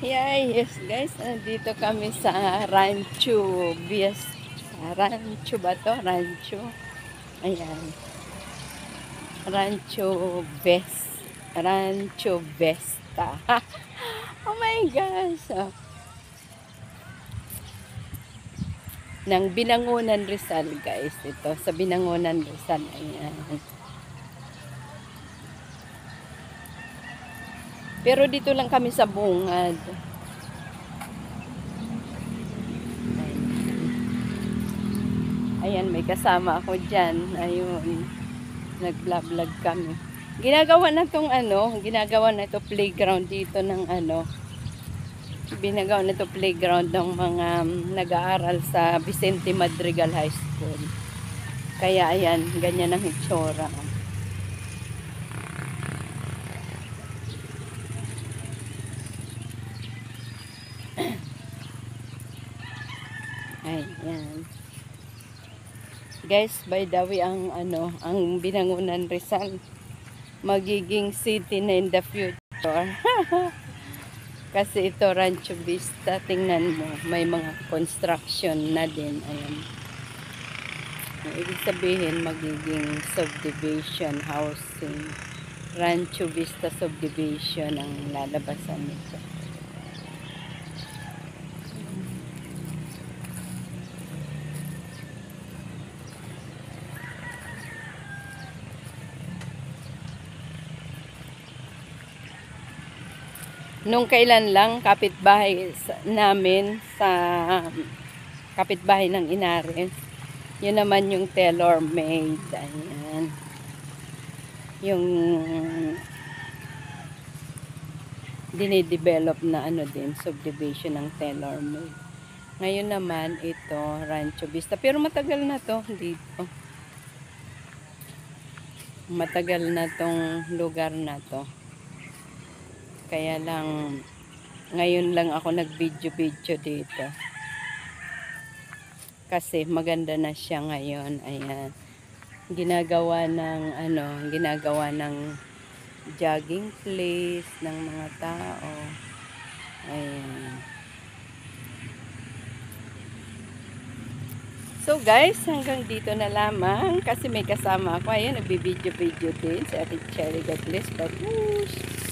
Yeah, yes guys, nandito kami sa Rancho Rancho ba to? Rancho. Ayan. Rancho Vesta. Oh my gosh. Oh. Ng Binangonan Rizal guys. Ito sa Binangonan Rizal. Ayan. Pero dito lang kami sa bungad. Ayan, may kasama ako dyan. Ayun. Nag-vlog kami. Ginagawa na to playground dito ng binagawa na to playground ng mga nag-aaral sa Vicente Madrigal High School. Kaya ayan, ganyan ang itsura. Ayan. Guys, by the way, ang Binangonan Rizal magiging city na in the future. Kasi ito Rancho Vista, tingnan mo, may mga construction na din. Ayan. Ibig sabihin magiging subdivision housing. Rancho Vista subdivision ang lalabasan nito. Nung kailan lang, kapitbahay namin sa kapitbahay ng Inares. Yun naman yung tailor-made. Ayan. Yung dinidevelop na din, subdivision ng tailor-made. Ngayon naman, ito, Rancho Vista. Pero matagal na to dito. Matagal na tong lugar na to. Kaya lang, ngayon lang ako nag-video dito. Kasi maganda na siya ngayon. Ayan. Ginagawa ng jogging place ng mga tao. Ayan. So guys, hanggang dito na lamang. Kasi may kasama ako. Ayan, nagbi-video din si Ate Cherry. God bless. Babush!